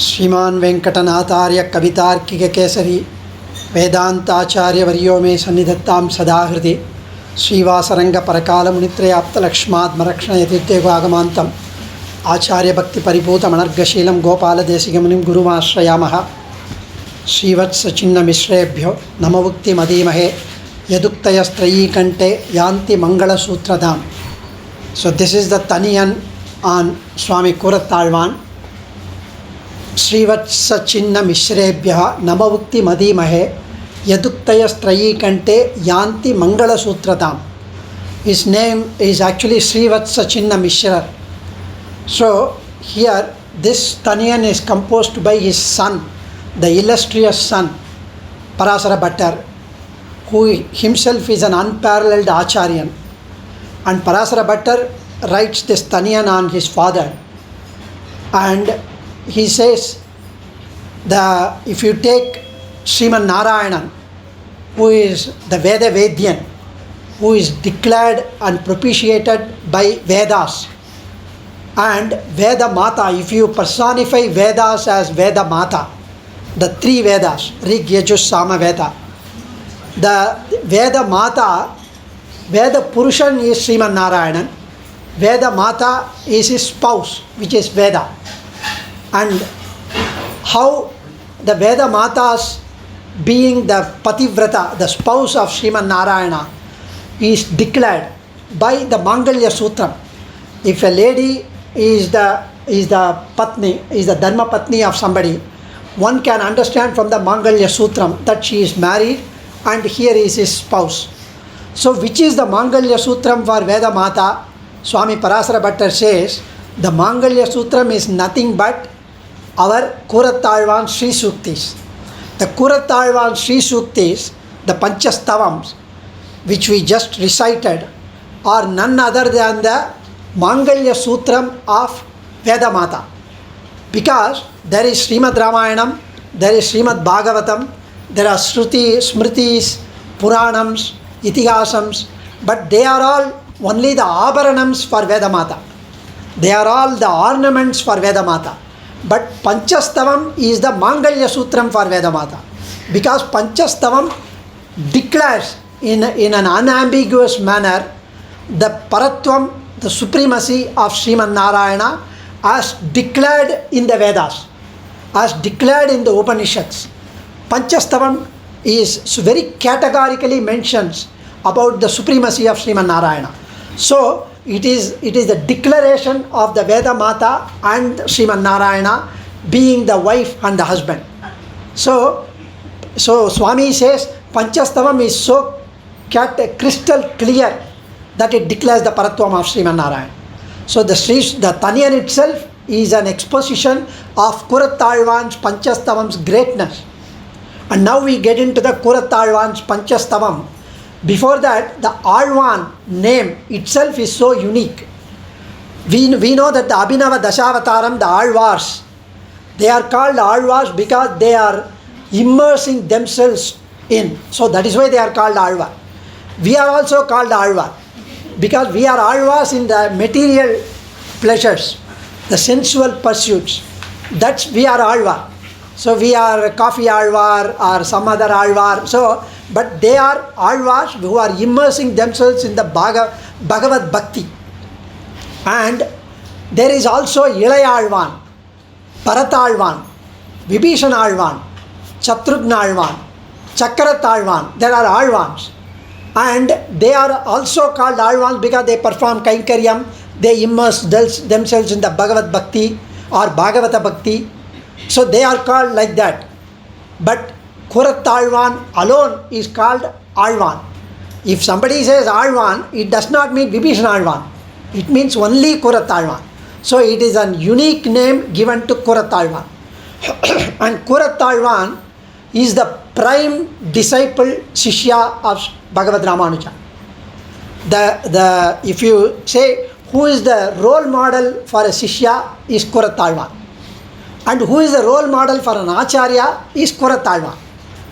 श्रीमान वेंकटनाथार्य कवितार्किक केसरी वेदांताचार्य वर्यो मे सन्निधत्तां सदा हृदि श्रीवासरंग परकाल मुनित्रयाप्तलक्ष्मात्मरक्षणयतीर्थेवागमान्तम् आचार्य भक्ति परिपूतमनर्गशीलं गोपालदेशिकमुनिं गुरुमाश्रयामः। श्रीवत्स चिन्ह मिश्रेभ्यो नमवुक्तिमदीमहे यदुक्तयस्त्रयीकण्ठे यान्ति मंगलसूत्रधाम. So this is the Taniyan on Swami Kooratthaazhwaan. Srivatsa Chinna Mishrebhya Namavukti Madimahe Yaduktayastrayi Kante Yanti Mangala Sutratam. His name is actually Srivatsa Chinna Mishra. So here this Taniyan is composed by his son, the illustrious son Parasara Bhattar, who himself is an unparalleled Acharyan. And Parasara Bhattar writes this Taniyan on his father. And he says, if you take Sriman Narayanan, who is the Veda Vedyan, who is declared and propitiated by Vedas, and Veda Mata, if you personify Vedas as Veda Mata, the three Vedas, Rig, Yajus, Sama, Veda, the Veda Mata, Veda Purushan is Sriman Narayanan, Veda Mata is his spouse, which is Veda. And how the Veda Matas, being the Pativrata, the spouse of Sriman Narayana, is declared by the Mangalya Sutram. If a lady is the Patni, is the Dharma Patni of somebody, one can understand from the Mangalya Sutram that she is married and here is his spouse. So which is the Mangalya Sutram for Veda Mata? Swami Parasara Bhattar says, the Mangalya Sutram is nothing but our Kooratthaazhwaan Sri Suktis. The Kooratthaazhwaan Sri Suktis, the Panchastavams, which we just recited, are none other than the Mangalya Sutram of Veda Mata. Because there is Srimad Ramayanam, there is Srimad Bhagavatam, there are Shrutis, Smritis, Puranams, Itihasams, but they are all only the Abharanams for Veda Mata. They are all the ornaments for Veda Mata. But Panchastavam is the Mangalya Sutram for Veda Mata. Because Panchastavam declares in an unambiguous manner the Paratvam, the supremacy of Sriman Narayana as declared in the Vedas, as declared in the Upanishads. Panchastavam is very categorically mentions about the supremacy of Sriman Narayana. So it is the declaration of the Veda Mata and Sriman Narayana being the wife and the husband. So Swami says Panchastavam is so crystal clear that it declares the Paratvam of Sriman Narayana. So the Taniyan itself is an exposition of Kooratthaazhwaan's Panchastavam's greatness. And now we get into the Kooratthaazhwaan's Panchastavam. Before that, the Azhwaan name itself is so unique. We know that the Abhinava Dashavataram, the Azhwars, they are called Azhwars because they are immersing themselves in. So that is why they are called Azhwar. We are also called Azhwar because we are Azhwars in the material pleasures, the sensual pursuits. That's we are Azhwar. So we are Kafi Azhwar or some other Azhwar. But they are Azhwars who are immersing themselves in the Bhagavad Bhakti. And there is also Ilaya Azhwaan, Bharata Azhwaan, Vibhishana Azhwaan, Shatrugna Azhwaan, Chakrath Azhwaan. There are Azhwaans. And they are also called Azhwaans because they perform Kainkaryam, they immerse themselves in the Bhagavad Bhakti or Bhagavata Bhakti. So they are called like that. But Kooratthaazhwaan alone is called Azhwaan. If somebody says Azhwaan, it does not mean Vibhishana Azhwaan. It means only Kooratthaazhwaan. So it is a unique name given to Kooratthaazhwaan. And Kooratthaazhwaan is the prime disciple Shishya of Bhagavad Ramanuja. If you say who is the role model for a Shishya is Kooratthaazhwaan. And who is the role model for an Acharya is Kooratthaazhwaan.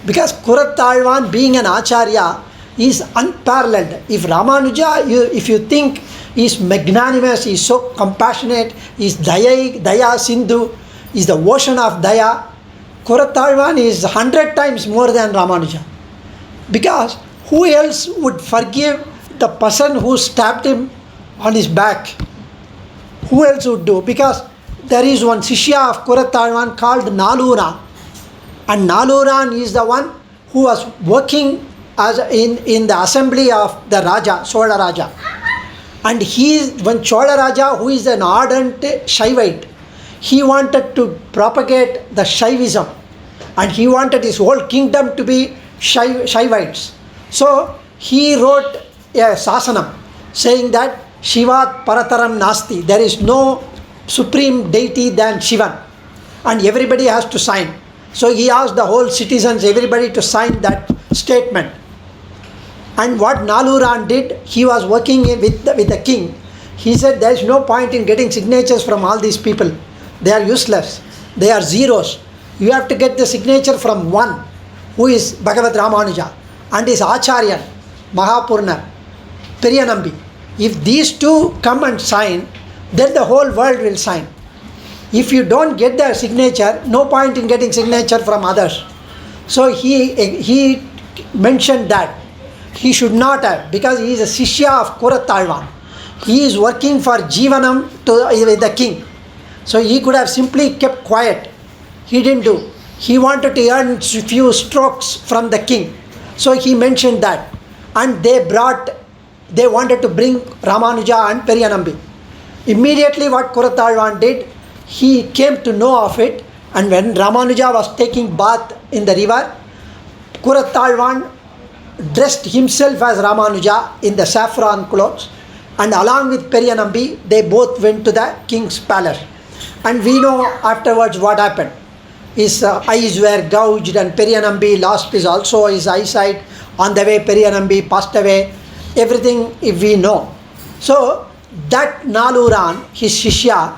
Because Kooratthaazhwaan being an Acharya is unparalleled. If Ramanuja, if you think is magnanimous, is so compassionate, is Daya Sindhu, is the ocean of Daya. Kooratthaazhwaan is 100 times more than Ramanuja. Because who else would forgive the person who stabbed him on his back? Who else would do? Because there is one Shishya of Kooratthaazhwaan called Naluran. And Naluran is the one who was working as in the assembly of the Raja, Chola Raja. And when Chola Raja, who is an ardent Shaivite, he wanted to propagate the Shaivism. And he wanted his whole kingdom to be Shaivites. So he wrote a Sasanam saying that Shivat Parataram Nasti. There is no supreme deity than Shivan. And everybody has to sign. So he asked the whole citizens, everybody to sign that statement. And what Naluran did, he was working with the king. He said there is no point in getting signatures from all these people. They are useless. They are zeros. You have to get the signature from one, who is Bhagavad Ramanuja, and his Acharyan, Mahapurna, Periyanambi. If these two come and sign, then the whole world will sign. If you don't get their signature, no point in getting signature from others. So he mentioned that he should not have, because he is a Shishya of Kooratthaazhwaan. He is working for Jivanam with the king. So he could have simply kept quiet. He didn't do. He wanted to earn few strokes from the king. So he mentioned that. And they wanted to bring Ramanuja and Periyanambi. Immediately what Kooratthaazhwaan did, he came to know of it, and when Ramanuja was taking bath in the river, Kooratthaazhwaan dressed himself as Ramanuja in the saffron clothes, and along with Periyanambi, they both went to the king's palace. And we know afterwards what happened. His eyes were gouged, and Periyanambi lost his eyesight. On the way, Periyanambi passed away. Everything we know. So that Naluran, his Shishya,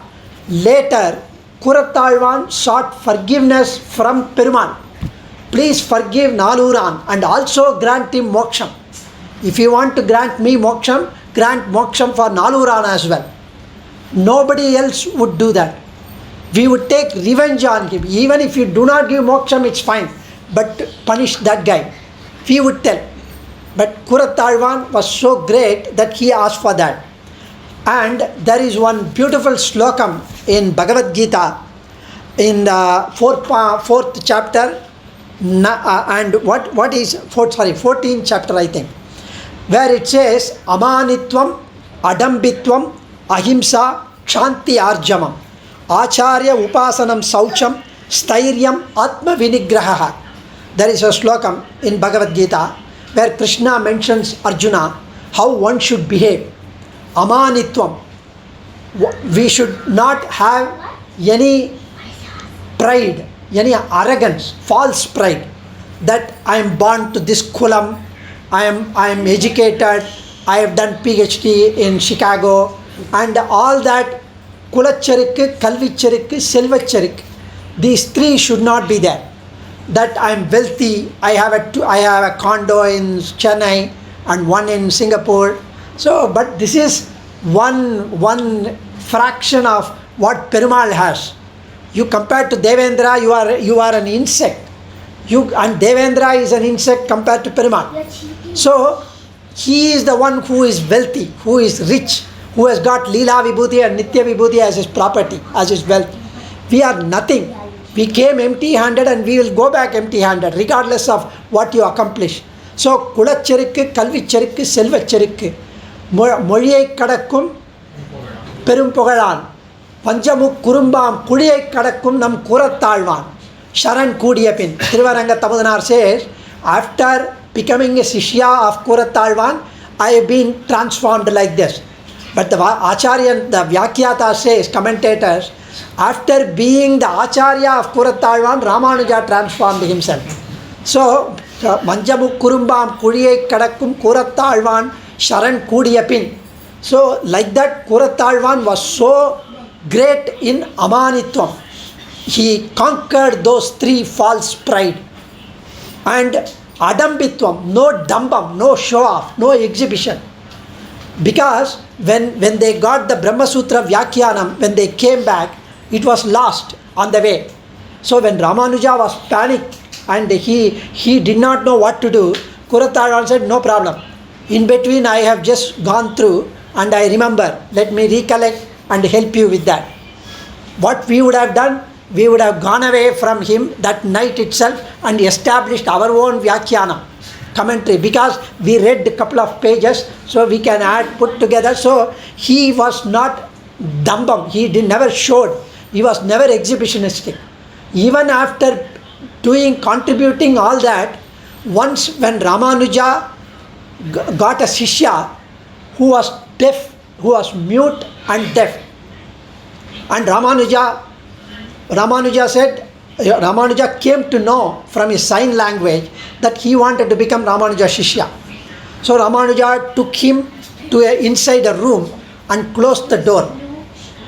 later Kooratthaazhwaan sought forgiveness from Perumal. Please forgive Naluran and also grant him moksham. If you want to grant me moksham, grant moksham for Naluran as well. Nobody else would do that. We would take revenge on him. Even if you do not give moksham, it's fine. But punish that guy. We would tell. But Kooratthaazhwaan was so great that he asked for that. And there is one beautiful slokam in Bhagavad Gita in the fourth chapter, and what is 14th chapter, I think, where it says Amanitvam, Adambitvam, Ahimsa, Kshanti Arjamam, Acharya Upasanam Saucham, Stairyam Atma Vinigraha. There is a slokam in Bhagavad Gita where Krishna mentions Arjuna how one should behave. Amanitvam. We should not have any pride, any arrogance, false pride, that I am born to this kulam, I am educated, I have done PhD in Chicago, and all that. Kulacharik, Kalvicharik, Selvacharik. These three should not be there. That I am wealthy, I have a condo in Chennai and one in Singapore. So, but this is one fraction of what Perumal has. You compare to Devendra, you are an insect. And Devendra is an insect compared to Perumal. So he is the one who is wealthy, who is rich, who has got Leela Vibhuti and Nitya Vibhuti as his property, as his wealth. We are nothing. We came empty-handed and we will go back empty-handed regardless of what you accomplish. So Kulacharik, Kalvicharik, Selvacharik, Moliyai Kadakkum, Perum Pogalan, Panjamuk Kurumbam, Kudiyai Kadakkum Nam Kooratthaazhwaan, Sharan Kudiyapin. Trivaranga Tamudanar says, after becoming a Shishya of Kooratthaazhwaan, I have been transformed like this. But the Acharya, the Vyakyata says, commentators, after being the Acharya of Kooratthaazhwaan, Ramanuja transformed himself. So, Manjamu Kurumbam Kudiyai Kadakkum Kooratthaazhwaan Sharan Kudiyapin. So, like that, Kooratthaazhwaan was so great in Amanitvam. He conquered those three false pride. And Adambitvam, no dambam, no show off, no exhibition. Because when they got the Brahma Sutra Vyakhyanam, when they came back, it was lost on the way. So when Ramanuja was panicked and he did not know what to do, Kooratthaazhwaan said, no problem. In between I have just gone through and I remember, let me recollect and help you with that. What we would have done, we would have gone away from him that night itself and established our own Vyakhyanam, commentary, because we read a couple of pages, so we can put together. So he was not dumbum, never showed, he was never exhibitionistic. Even after contributing all that, once when Ramanuja got a Shishya who was deaf, who was mute and deaf, and Ramanuja came to know from his sign language that he wanted to become Ramanuja Shishya. So Ramanuja took him to inside a room and closed the door.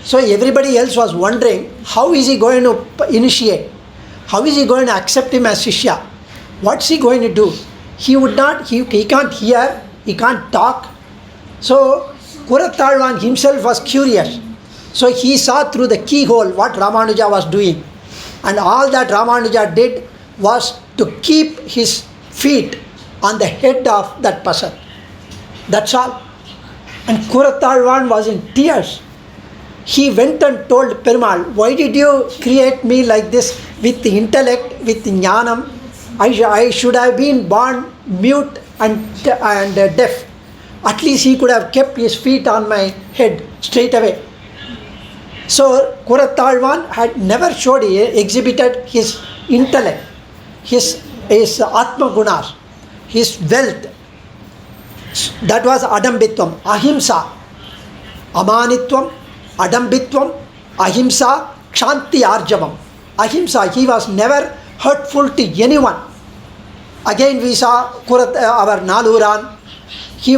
So everybody else was wondering, how is he going to initiate? How is he going to accept him as Shishya? What's he going to do? He can't hear, he can't talk. So Kooratthaazhwaan himself was curious. So he saw through the keyhole what Ramanuja was doing. And all that Ramanuja did was to keep his feet on the head of that person. That's all. And Kooratthaazhwaan was in tears. He went and told Perumal, why did you create me like this with the intellect, with the jnanam? I should have been born mute and deaf. At least he could have kept his feet on my head straight away. So Kooratthaazhwaan had never exhibited his intellect, his Atma Gunas, his wealth. That was Adambitvam, Ahimsa, Amanitvam, Adambitvam, Ahimsa, Kshanti Arjavam. Ahimsa, he was never hurtful to anyone. Again we saw our Naluran, he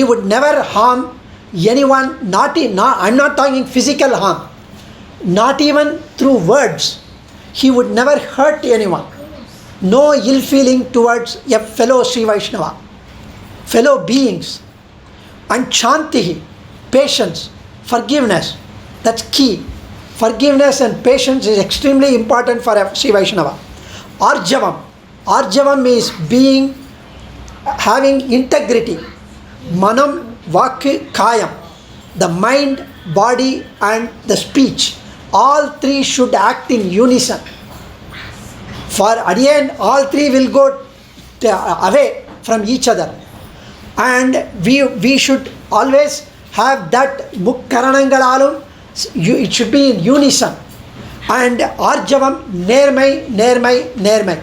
would never harm anyone, I'm not talking physical harm, not even through words. He would never hurt anyone. No ill feeling towards a fellow Sri Vaishnava, fellow beings. And Shanti, patience, forgiveness, that's key. Forgiveness and patience is extremely important for a Sri Vaishnava. Arjavam is having integrity. Manam, Vak, Kayam, the mind, body and the speech, all three should act in unison. For at the end, all three will go away from each other. And we should always have that Mukkaranangalalum, it should be in unison. And Arjavam, Nermai.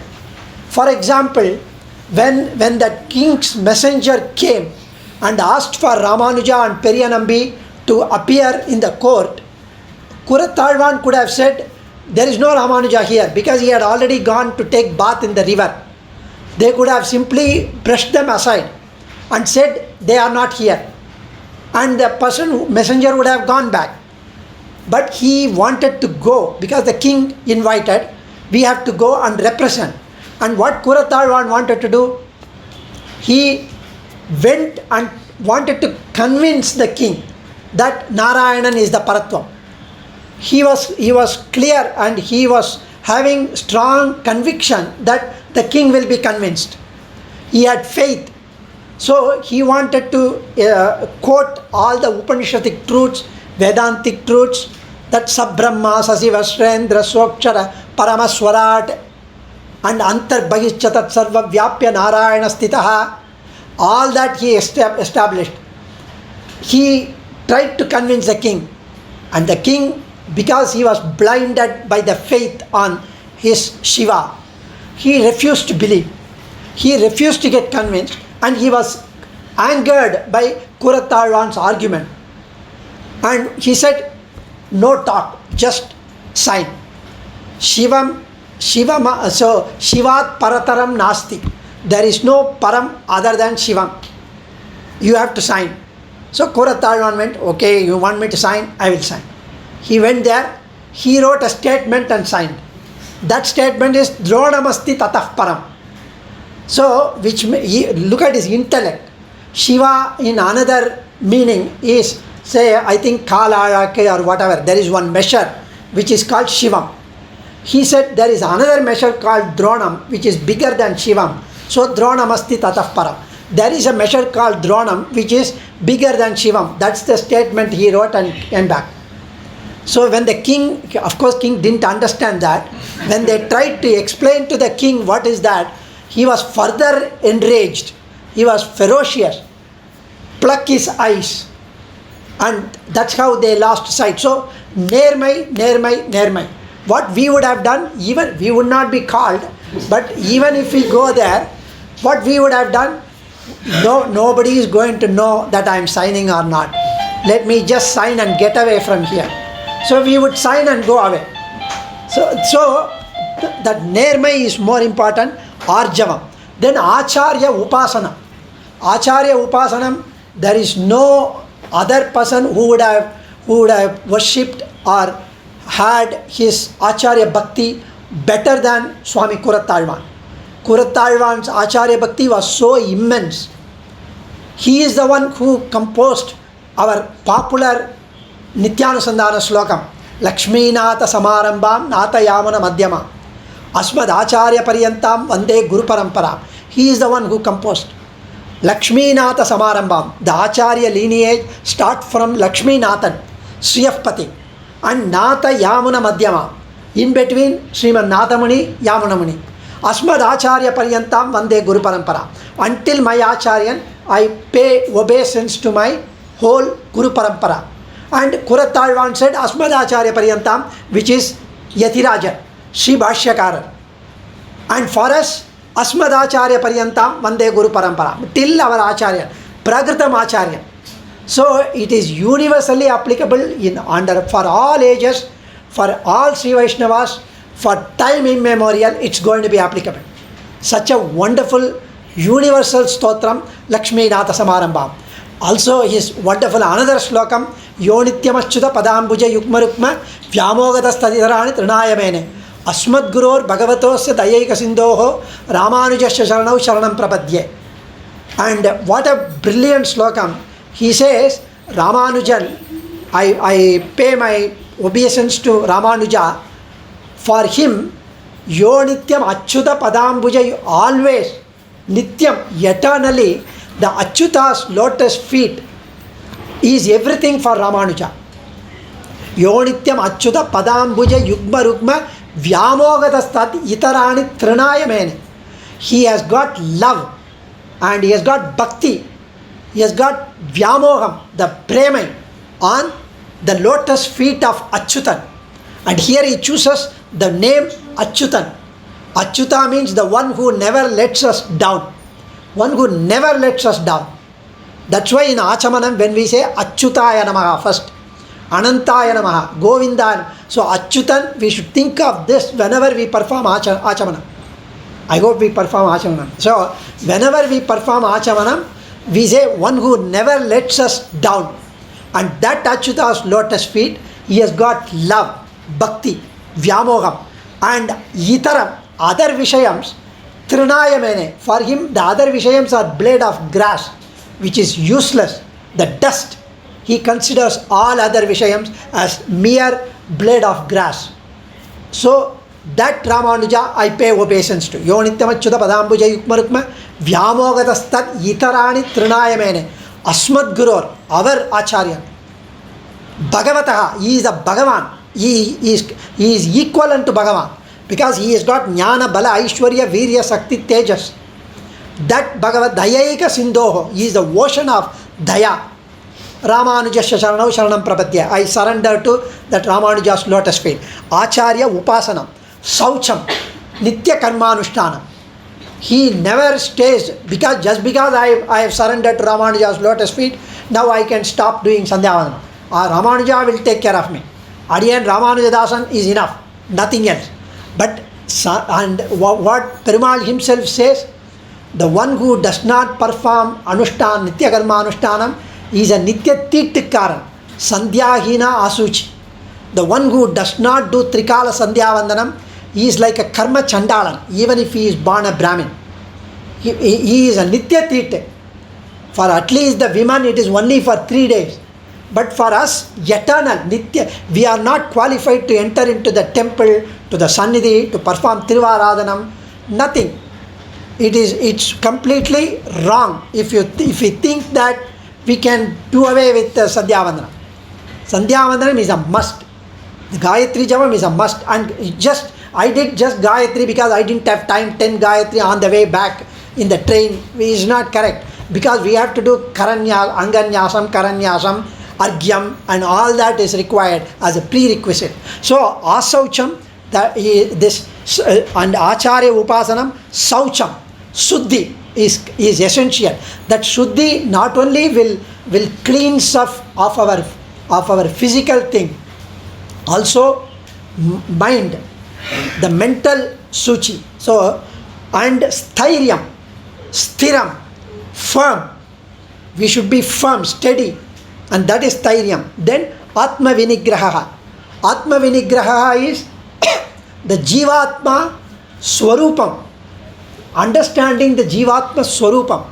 For example, when the king's messenger came and asked for Ramanuja and Periyanambi to appear in the court, Kooratthaazhwaan could have said, there is no Ramanuja here, because he had already gone to take bath in the river. They could have simply brushed them aside and said, they are not here. And the messenger would have gone back. But he wanted to go, because the king invited, we have to go and represent. And what Kooratthaazhwaan wanted to do, he went and wanted to convince the king that Narayanan is the Paratvam. He was clear and he was having strong conviction that the king will be convinced. He had faith. So he wanted to quote all the Upanishadic truths, Vedantic truths, that Sabrahma, Sasivashrendra, Swakshara, Paramaswarat, and Antarbahishchatat Sarva Vyapya Narayana Stitaha. All that he established. He tried to convince the king. And the king, because he was blinded by the faith on his Shiva, he refused to believe. He refused to get convinced. And he was angered by Kooratthaazhwaan's argument. And he said, no talk, just sign. So Shivat Parataram Nasti. There is no Param other than Shivam. You have to sign. So Kooratthaazhwaan went, okay, you want me to sign? I will sign. He went there, he wrote a statement and signed. That statement is Dronamasti Tatah Param. So, look at his intellect. Shiva in another meaning is say, I think Kalaalake or whatever, there is one measure which is called Shivam. He said there is another measure called Dronam which is bigger than Shivam. So Dronamasti Tatah Param. There is a measure called Dronam which is bigger than Shivam. That's the statement he wrote and came back. So when the king, of course king didn't understand that. When they tried to explain to the king what is that, he was further enraged. He was ferocious. Pluck his eyes. And that's how they lost sight. So Nermai, Nermai, Nermai. What we would have done, even we would not be called, but even if we go there, what we would have done, nobody is going to know that I am signing or not. Let me just sign and get away from here. So we would sign and go away. So that Nermai is more important, Arjavam. Then Acharya Upasana. Acharya Upasanam, there is no other person who would have worshipped or had his Acharya Bhakti better than Swami Kooratthaazhwaan. Kooratthaazhwaan's Acharya Bhakti was so immense. He is the one who composed our popular Nityanusandhana Slokam. Lakshmi Nata Samarambam Nata Yamana Madhyama Asmad Acharya Paryantam Vande Guru Parampara. He is the one who composed. Lakshmi Nata Samarambam. The Acharya lineage start from Lakshmi Nathan, Sriyapati, and Nata Yamuna Madhyama. In between Sriman Nathamuni, Yamunamuni. Asmad Acharya Paryantam Vande Guru Parampara. Until my Acharyan, I pay obeisance to my whole Guru Parampara. And Kooratthaazhwaan said Asmad Acharya Paryantam, which is Yatiraja, Sri Bhashyakara. And for us, Asmad Acharya Paryantam Vande Guru Parampara. Till our Acharya, Pragritam Acharya. So it is universally applicable for all ages, for all Sri Vaishnavas, for time immemorial, it's going to be applicable. Such a wonderful universal stotram, Lakshmi Nata Samarambam. Also his wonderful another slokam, Yonityamachyuta Padambuja Yukmarukma Vyamogata Stadidarani Trinayamene Asmad Gurur Bhagavatosya Dayeka Sindoho Ramanujasya Sharanau Sharanam Prapadye. And what a brilliant slokam. He says, Ramanujan, I pay my obeisance to Ramanuja. For him, Yo Nityam Achyuta Padambuja, always, Nityam, eternally, the Achyuta's lotus feet is everything for Ramanuja. Yo Nityam Achyuta Padambuja Yugma Rukma Vyamogata Stat Itarani Trinayamene. He has got love and he has got bhakti. He has got Vyamoham, the prema, on the lotus feet of Achyutan. And here he chooses the name Achyutan. Achyuta means the one who never lets us down. One who never lets us down. That's why in Achamanam when we say Achyutaya Namaha first, Anantaya Namaha, Govinda. So Achyutan, we should think of this whenever we perform Achamanam. I hope we perform Achamanam. So whenever we perform Achamanam, we say one who never lets us down. And that Achyuta's lotus feet, he has got love, bhakti, Vyamoham, and Yitaram, other Vishayams, Trinayamene. For him, the other Vishayams are blade of grass, which is useless, the dust. He considers all other Vishayams as mere blade of grass. So, that Ramanuja I pay obeisance to. Yo Nityamachyuta Padambuja Yukmarukma Vyamogata Stat Yitarani Trinayamene Asmad Gurur, our Acharya. Bhagavataha, he is a Bhagavan. He is equivalent to Bhagavan because he has got Jnana, Bala, Aishwarya, Virya, Sakti, Tejas. That Bhagavat Dayayika Sindoho, he is the ocean of Daya. Ramanujasya Sharanau Sharanam Prapadya. I surrender to that Ramanuja's lotus feet. Acharya Upasanam, Saucham, Nitya Karmanushthanam. He never stays because just because I have surrendered to Ramanuja's lotus feet, now I can stop doing Sandhyavanam. Ramanuja will take care of me. Adiyan Ramanujadasan is enough, nothing else. But and what Perumal himself says, the one who does not perform Anushtan, Nitya Karma Anushtanam, is a Nitya Tirtikaran, Sandhyahina Asuchi. The one who does not do Trikala Sandhyavandanam, he is like a Karma Chandalan, even if he is born a Brahmin. He is a Nitya Tirte. For at least the women, it is only for 3 days. But for us, eternal, Nitya, we are not qualified to enter into the temple, to the Sannidhi, to perform Tiruvaradhanam, nothing. It's completely wrong if you think that we can do away with Sandhya Vandanam. Sandhya Vandanam is a must. The Gayatri Japam is a must. And I did just Gayatri because I didn't have time, 10 Gayatri on the way back in the train. Is not correct. Because we have to do Anganyasam, Karanyasam, Argyam, and all that is required as a prerequisite. So, Asaucham, and Acharya Upasanam, Saucham, Suddhi is essential. That Suddhi not only will cleanse of our physical thing, also mind, the mental suchi. So, and Sthiryam, Sthiram, firm. We should be firm, steady, and that is Sthiryam. Then Atma Vinigraha. Atma Vinigraha is the Jivatma Swarupam. Understanding the Jivatma Swarupam.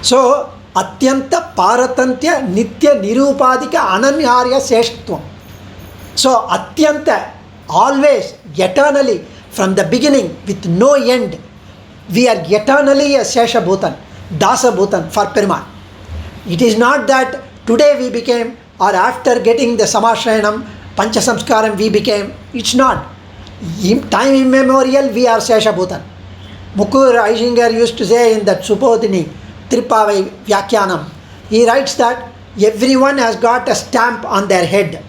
So, Atyanta Paratantya Nitya Nirupadika Ananyarya Seshtvam. So, Atyanta, always, eternally, from the beginning, with no end, we are eternally a Sesha Bhutan, Dasa Bhutan for Perumal. It is not that today we became, or after getting the Samashrayanam, Panchasamskaram we became. It's not. Time immemorial we are Sesha Bhutan. Mukur Aishinger used to say in that Supodhini, Tripavai Vyakyanam, he writes that everyone has got a stamp on their head.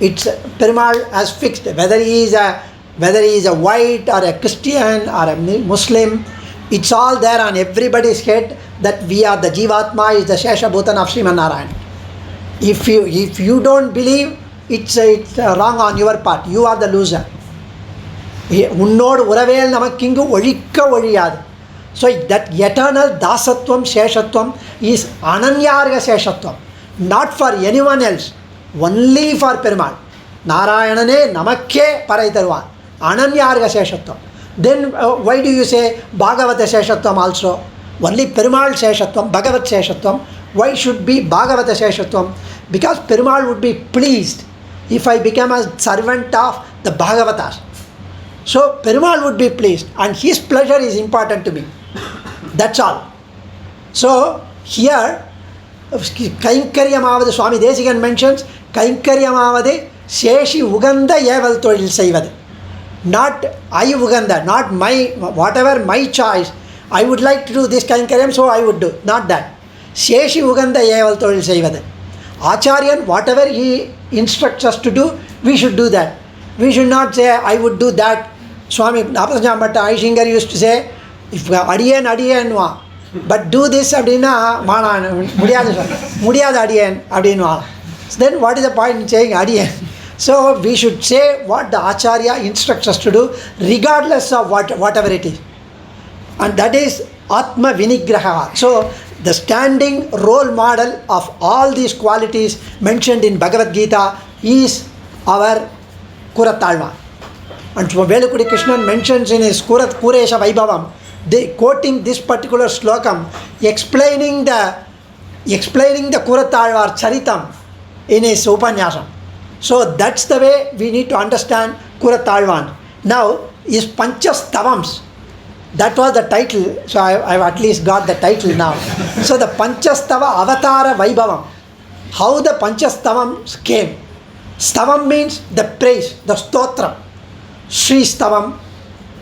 It's Perumal has fixed, whether he is a white or a Christian or a Muslim, it's all there on everybody's head that we are the Jivatma is the Shesha Bhutan of Sriman Narayan. If you don't believe, it's wrong on your part. You are the loser. Unnod Uravel Namakingu Olika Oliyad. So that eternal Dasatvam Sheshatvam is Ananyarga Sheshatvam, not for anyone else, only for Perumal. Narayanane Namakke Paraitarvan, Ananyarga Sheshatvam. Then why do you say Bhagavata Sheshatvam also? Only Perumal Sheshatvam, Bhagavat Sheshatvam. Why should be Bhagavata Sheshatvam? Because Perumal would be pleased if I become a servant of the Bhagavatas. So Perumal would be pleased, and his pleasure is important to me. That's all. So here Kainkaryamavade Swami Desikan mentions Kainkaryamavade Sheshi Uganda Yeval Todil Saivade. Not I Uganda, not my, whatever my choice. I would like to do this Kainkaryam, so I would do. Not that. Sheshi Uganda Yeval Todil Saivade. Acharyan, whatever he instructs us to do, we should do that. We should not say, I would do that. Swami Napasnambhatta Aishinger used to say, if adiyan but do this abdina mudiyad adiyan abdinwa. Then what is the point in saying adiyan? So we should say what the Acharya instructs us to do, regardless of whatever it is. And that is Atma Vinigraha. So the standing role model of all these qualities mentioned in Bhagavad Gita is our Kooratthaazhwaan. And Velukudi Krishnan mentions in his Kooratthaazhwaan Vaibhavam, quoting this particular slokam, explaining the Kooratthaazhwaan Charitam in his Upanyasam. So that's the way we need to understand Kooratthaazhwaan. Now is Panchastavams. That was the title, so I've at least got the title now. So the Panchastava Avatara Vaibhavam. How the Panchastavams came. Stavam means the praise, the stotram. Sri Stavam,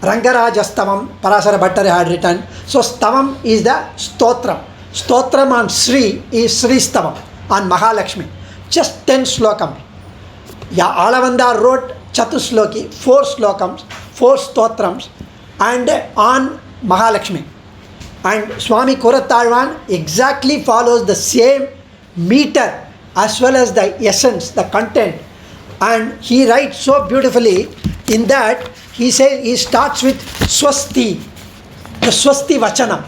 Rangarajastavam, Parasara Bhattara had written. So Stavam is the stotram. Stotram on Sri is Sri Stavam, on Mahalakshmi. Just 10 slokams. Alavandar wrote Chatusloki, 4 slokams, 4 stotrams, and on Mahalakshmi. And Swami Kooratthaazhwaan exactly follows the same meter as well as the essence, the content. And he writes so beautifully in that he says, he starts with Swasti, the Swasti Vachanam.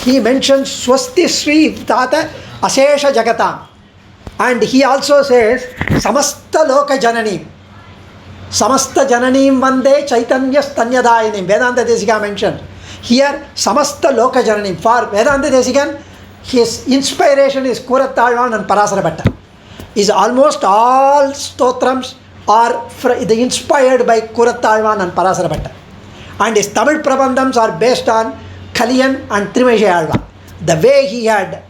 He mentions Swasti Sri Tata Asesha Jagatam. And he also says Samasta Loka Jananim. Samasta Jananim Vande Chaitanya Stanyadayinim. Vedanta Desika mentioned. Here Samasta Loka Jananim. For Vedanta Desikan, his inspiration is Kooratthaazhwaan and Parasara Bhatta. is almost all stotrams are inspired by Kooratthaazhwaan and Parasara Bhatta. And his Tamil Prabandhams are based on Kaliyan and Trimezhayalvan. The way he had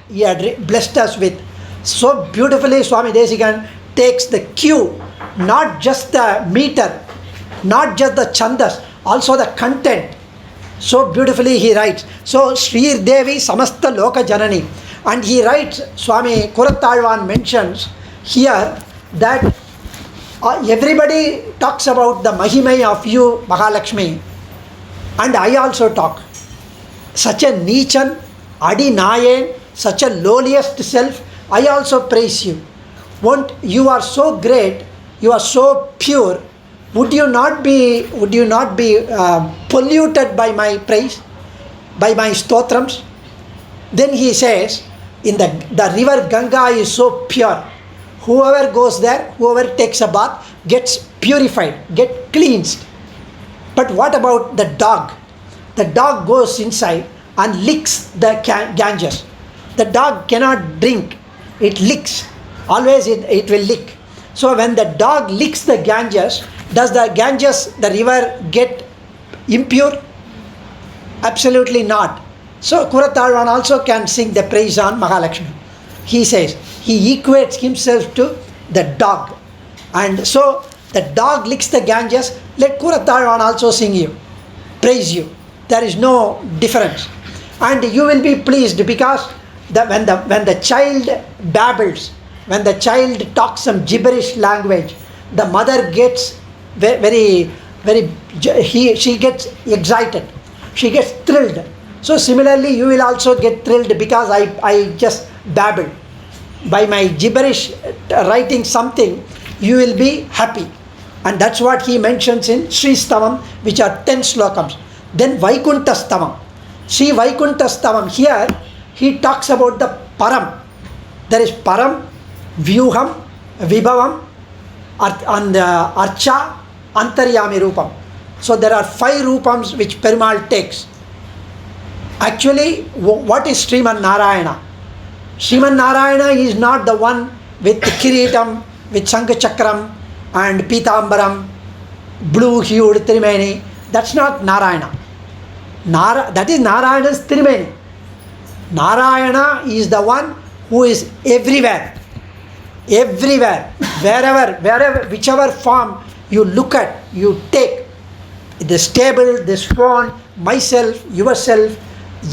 blessed us with so beautifully, Swami Desikan takes the cue, not just the meter, not just the chandas, also the content. So beautifully he writes. So Sri Devi Samasta Loka Janani. And he writes, Swami Kooratthaazhwaan mentions here that everybody talks about the Mahimai of you, Mahalakshmi. And I also talk. Such a Nichan, Adi Nayen, such a lowliest self, I also praise you. You are so great, you are so pure. Would you not be polluted by my praise, by my stotrams? Then he says, in the river Ganga is so pure. Whoever goes there, whoever takes a bath, gets purified, gets cleansed. But what about the dog? The dog goes inside and licks the Ganges. The dog cannot drink, it licks. Always it will lick. So when the dog licks the Ganges, does the Ganges, the river, get impure? Absolutely not. So Kooratthaazhwaan also can sing the praise on Mahalakshmi. He says, he equates himself to the dog. And so the dog licks the Ganges, let Kooratthaazhwaan also sing you, praise you. There is no difference. And you will be pleased because when the child babbles, when the child talks some gibberish language, the mother gets she gets excited, she gets thrilled. So similarly you will also get thrilled because I just babbled. By my gibberish writing something, you will be happy. And that's what he mentions in Sri Stavam, which are 10 slokams. Then Vaikunta Stavam. Sri Vaikunta Stavam, here he talks about the Param. There is Param, Vyuham, Vibhavam, and Archa, Antaryami Rupam. So there are 5 Rupams which Perumal takes. Actually, what is Sriman Narayana? Sriman Narayana is not the one with Kiritam, with Shankha Chakram and Pitambaram, blue hued Trimeni. That's not Narayana. That is Narayana's Trimeni. Narayana is the one who is everywhere. Everywhere, wherever, whichever form you look at, you take. The stable, the swan, myself, yourself,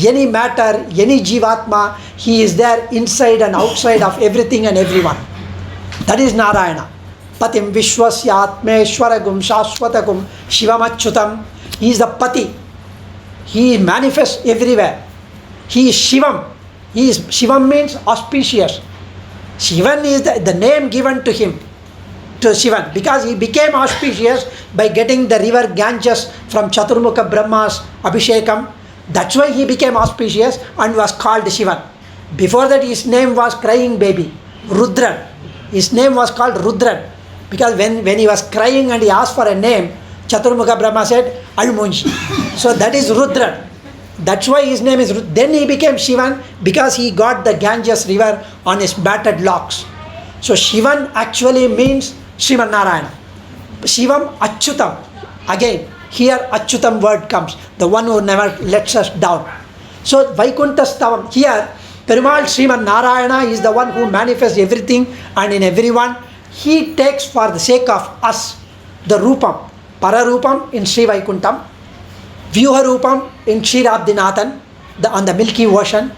any matter, any Jivatma, he is there inside and outside of everything and everyone. That is Narayana. Patim Vishwasya Atmeshwaragum Shashwatagum Shivamachyutam. He is the Pati. He manifests everywhere. He is Shivam. Shivam means auspicious. Shivan is the name given to him, to Shivan, because he became auspicious by getting the river Ganges from Chaturmukha Brahma's Abhishekam. That's why he became auspicious and was called Shivan. Before that his name was crying baby, Rudran. His name was called Rudran because when he was crying and he asked for a name, Chaturmukha Brahma said Almunji. So that is Rudran. That's why his name is Rudran. Then he became Shivan because he got the Ganges river on his battered locks. So Shivan actually means Sriman Narayana. Shivam Achyutam. Again, here Achyutam word comes, the one who never lets us down. So Vaikunta Stavam, here Perumal Sriman Narayana is the one who manifests everything and in everyone. He takes for the sake of us the Rupam, Pararupam in Sri Vaikuntam, Vyuha Rupam in Ksheerabdinathan, on the Milky Ocean,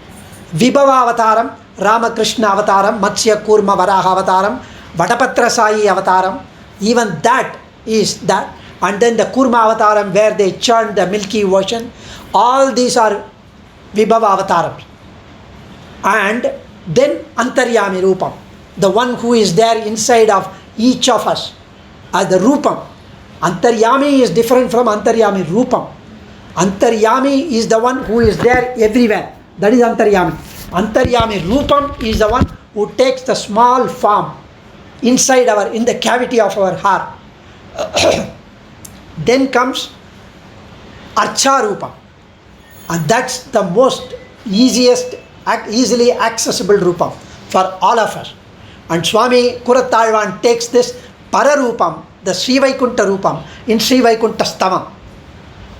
Vibhava Avataram, Ramakrishna Avataram, Matsya Kurma Varaha Avataram, Vatapatra Sai Avataram, even that is that. And then the Kurma Avataram where they churned the Milky Ocean. All these are Vibhava Avatarams. And then Antaryami Rupam, the one who is there inside of each of us as the Rupam. Antaryami is different from Antaryami Rupam. Antaryami is the one who is there everywhere. That is Antaryami. Antaryami Rupam is the one who takes the small form inside in the cavity of our heart. Then comes Archa Rupam. And that's the most easily accessible Rupam for all of us. And Swami Kooratthaazhwaan takes this Pararupam, the Sri Vaikunta Rupam, in Sri Vaikunta Stavam.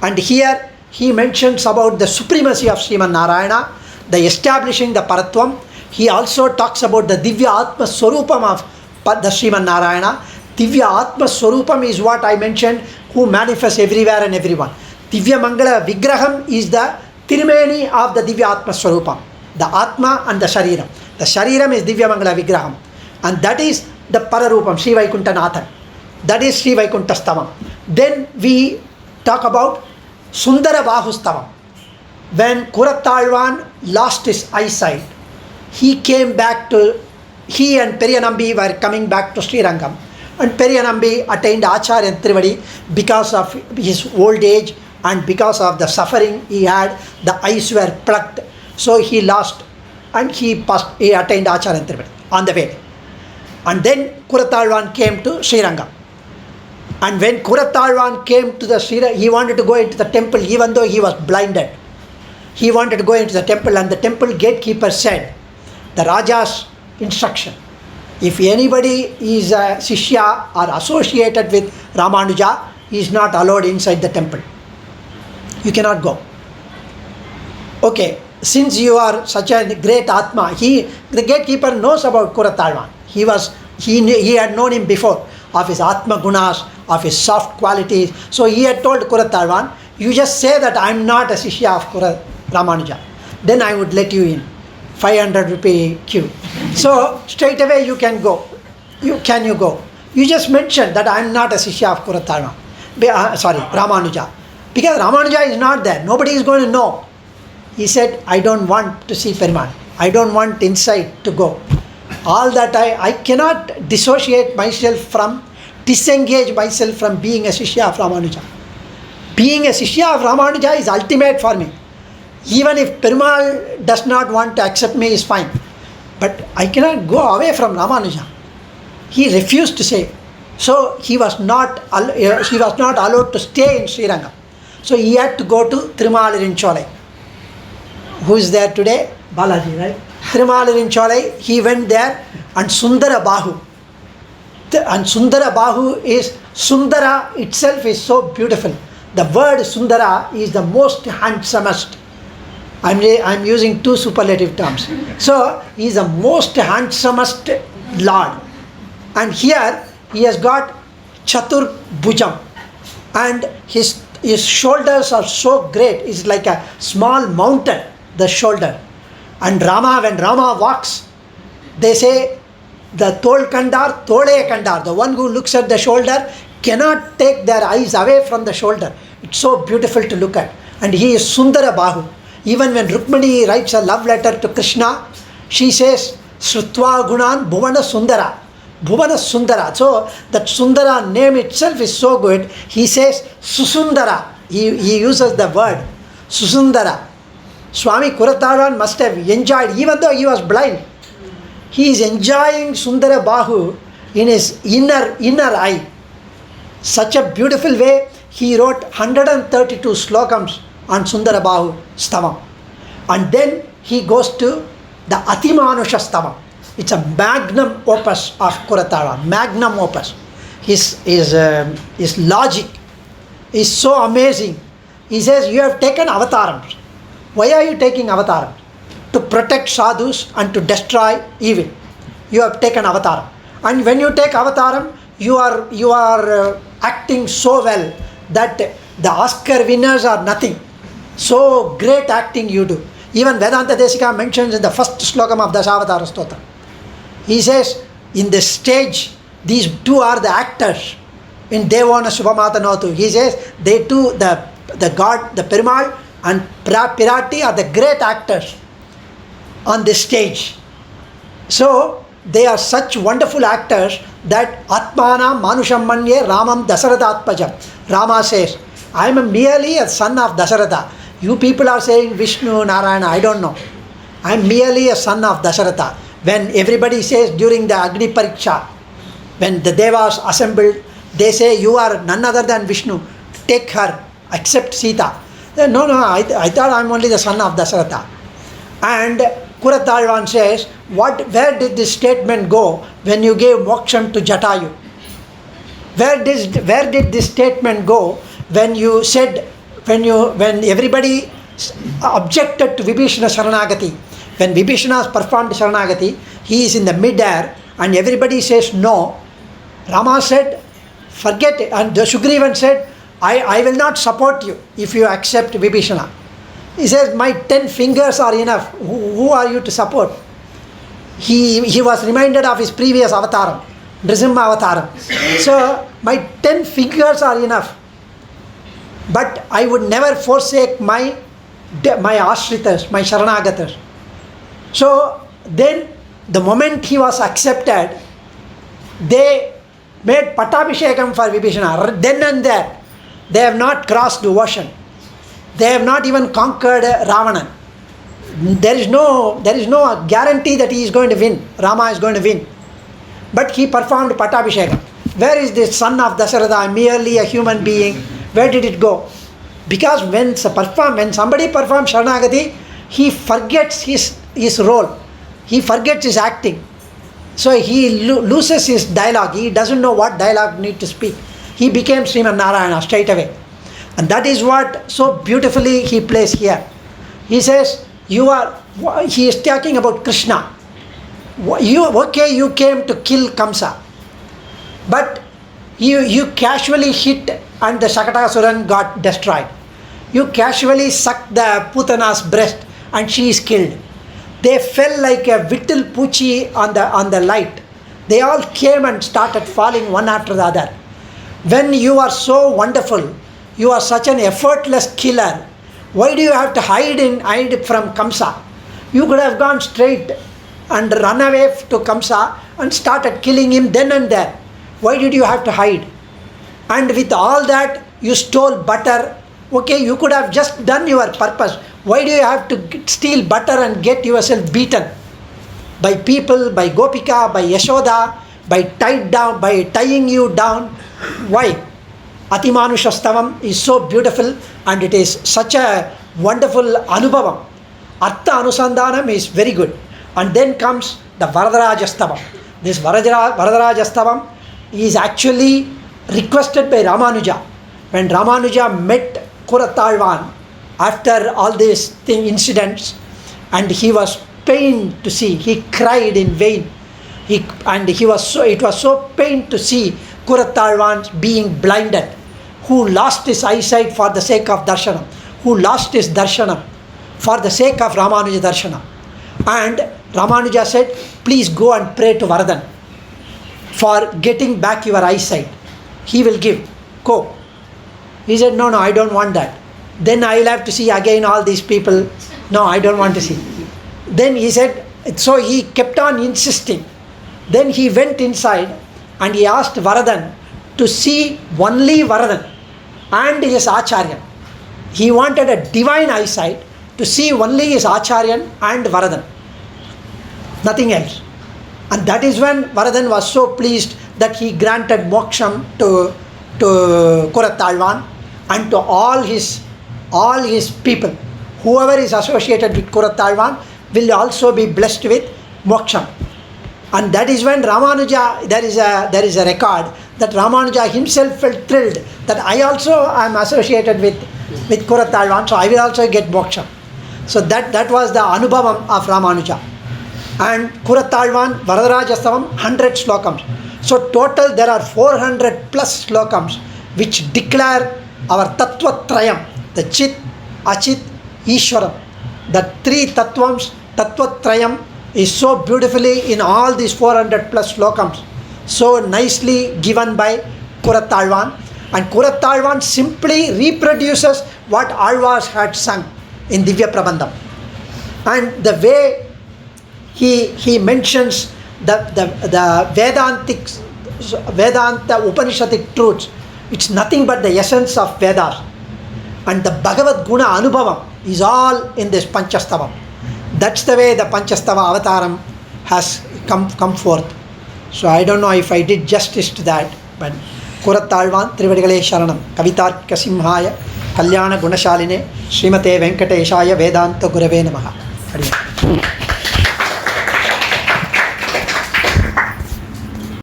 And here he mentions about the supremacy of Sriman Narayana, the establishing the Paratvam. He also talks about the Divya Atma Swarupam of the Sriman Narayana. Divya Atma Swarupam is what I mentioned, who manifests everywhere and everyone. Divya Mangala Vigraham is the Tirumeni of the Divya Atma Swarupam, the Atma and the Shariram. The Shariram is Divya Mangala Vigraham, and that is the Pararupam, Sri Vaikunta Nathan. That is Sri Vaikunta Stavam. Then we talk about Sundara Bahu Stavam. When Kooratthaazhwaan lost his eyesight, he and Periyanambi were coming back to Srirangam. And Periyanambi attained Acharya Trivadi because of his old age and because of the suffering he had. The eyes were plucked, so he lost, and he attained Acharya Trivadi on the way. And then Kooratthaazhwaan came to Srirangam. And when Kooratthaazhwaan came to the Srirangam, he wanted to go into the temple even though he was blinded. He wanted to go into the temple, and the temple gatekeeper said, the Raja's instruction, if anybody is a Shishya or associated with Ramanuja, he is not allowed inside the temple. You cannot go. Okay, since you are such a great Atma, the gatekeeper knows about Kooratthaazhwaan. He had known him before, of his Atma Gunas, of his soft qualities. So he had told Kooratthaazhwaan, you just say that I am not a Shishya of Ramanuja, then I would let you in. 500 rupee queue. So straight away you can go. You go? You just mention that I am not a Shishya of Kooratthaazhwaan. Ramanuja. Because Ramanuja is not there. Nobody is going to know. He said, I don't want to see Perumal. I don't want inside to go. All that I cannot disengage myself from being a Shishya of Ramanuja. Being a Shishya of Ramanuja is ultimate for me. Even if Perumal does not want to accept me, is fine. But I cannot go away from Ramanuja. He refused to say. So he was not allowed to stay in Srirangam. So he had to go to Tirumalirinchole. Who is there today? Balaji, right? Tirumalirinchole. He went there, and Sundara Bahu. And Sundara Bahu is, Sundara itself is so beautiful. The word Sundara is the most handsomest. I'm using two superlative terms. So he is the most handsomest Lord. And here he has got Chatur Bhujam, and his shoulders are so great. It's like a small mountain, the shoulder. And when Rama walks, they say the Tol Kandar, Tole Kandar, the one who looks at the shoulder cannot take their eyes away from the shoulder. It's so beautiful to look at. And he is Sundara Bahu. Even when Rukmini writes a love letter to Krishna, she says, Srutva Gunan Bhuvana Sundara. Bhuvana Sundara. So that Sundara name itself is so good. He says Susundara. He uses the word Susundara. Swami Kooratthaazhwaan must have enjoyed, even though he was blind. He is enjoying Sundara Bahu in his inner eye. Such a beautiful way. He wrote 132 slokams on Sundara Bahu Stavam. And then he goes to the Atimanusha Stavam. It's a magnum opus of Kooratthaazhwaan. Magnum opus. His logic is so amazing. He says, you have taken avatarams. Why are you taking avatarams? To protect sadhus and to destroy evil. You have taken avataram. And when you take avataram, you are acting so well that the Oscar winners are nothing. So great acting you do. Even Vedanta Desika mentions in the first slokam of Dasavatara Stotra. He says, in this stage, these two are the actors. In Devana Subhamatanotu, he says, they two, the God, the Perumal and Pirati are the great actors on this stage. So they are such wonderful actors that Atmana Manusham Manye Ramam Dasaratha Atmajam. Rama says, I am merely a son of Dasaratha. You people are saying Vishnu, Narayana, I don't know. I am merely a son of Dasaratha. When everybody says during the Agni Pariksha, when the Devas assembled, they say, you are none other than Vishnu. Take her, accept Sita. No, I thought I am only the son of Dasaratha. And Kooratthaazhwaan says, where did this statement go when you gave moksham to Jatayu? Where did this statement go when you said, when everybody objected to Vibhishana Sharanagati? When Vibhishana performed Sharanagati, he is in the mid-air and everybody says no. Rama said, forget it. And Sugrivan said, I will not support you if you accept Vibhishana. He says, my 10 fingers are enough. Who are you to support? He was reminded of his previous avataram, Nrisimha avataram. So, my 10 fingers are enough. But I would never forsake my ashritas, my sharanagatas. So, then the moment he was accepted, they made Pattabhishekam for Vibhishana. Then and there, they have not crossed the ocean. They have not even conquered Ravana. There is no guarantee that he is going to win. Rama is going to win. But he performed Pattabhishekam. Where is this son of Dasharatha, merely a human being? Where did it go? Because when somebody performs Sharanagati, he forgets his role. He forgets his acting. So he loses his dialogue. He doesn't know what dialogue need to speak. He became Sriman Narayana straight away. And that is what so beautifully he plays here. He says, he is talking about Krishna. You came to kill Kamsa. But you casually hit and the Shakatasuran got destroyed. You casually sucked the Putana's breast and she is killed. They fell like a Vittal Puchi on the light. They all came and started falling one after the other. When you are so wonderful, you are such an effortless killer, why do you have to hide from Kamsa? You could have gone straight and run away to Kamsa and started killing him then and there. Why did you have to hide? And with all that, you stole butter. Okay, you could have just done your purpose. Why do you have to steal butter and get yourself beaten? By people, by Gopika, by Yashoda, by tying you down. Why? Atimanushastavam is so beautiful and it is such a wonderful anubhavam. Artha Anusandhanam is very good. And then comes the Varadarajastavam. This Varadarajastavam is actually requested by Ramanuja. When Ramanuja met Kooratthaazhwaan after all these incidents, and he was pained to see, he cried in vain. It was so pained to see Kooratthaazhwaan being blinded, who lost his eyesight for the sake of darshanam, who lost his darshanam for the sake of Ramanuja darshanam. And Ramanuja said, please go and pray to Varadan for getting back your eyesight. He will give. Go. He said, no, I don't want that. Then I will have to see again all these people. No, I don't want to see. Then he said, so he kept on insisting. Then he went inside and he asked Varadan to see only Varadan and his Acharyan. He wanted a divine eyesight to see only his Acharyan and Varadan. Nothing else. And that is when Varadan was so pleased that he granted moksham to Kooratthaazhwaan and to all his people. Whoever is associated with Kooratthaazhwaan will also be blessed with moksham. And that is when Ramanuja, there is a record that Ramanuja himself felt thrilled that I also am associated with Kooratthaazhwaan, so I will also get moksha. So that was the anubhavam of Ramanuja. And Kooratthaazhwaan Varadarajastavam 100 slokams. So total there are 400 plus slokams which declare our Tattva Trayam, the Chit, Achit, Ishwaram. The three Tattvams, Tattva Trayam is so beautifully in all these 400 plus slokams, so nicely given by Kooratthaazhwaan. And Kooratthaazhwaan simply reproduces what Alvars had sung in Divya Prabandham. And the way he mentions the Vedanta Upanishadic truths, it's nothing but the essence of Vedas. And the Bhagavad Guna Anubhavam is all in this Panchastavam. That's the way the Panchastava Avataram has come forth. So I don't know if I did justice to that, but Kooratthaazhwaan Trivadikale Sharanam Kavitarka Simhaya Kalyana Gunashaline Srimate Venkateshaya Vedanta Gurave Namaha.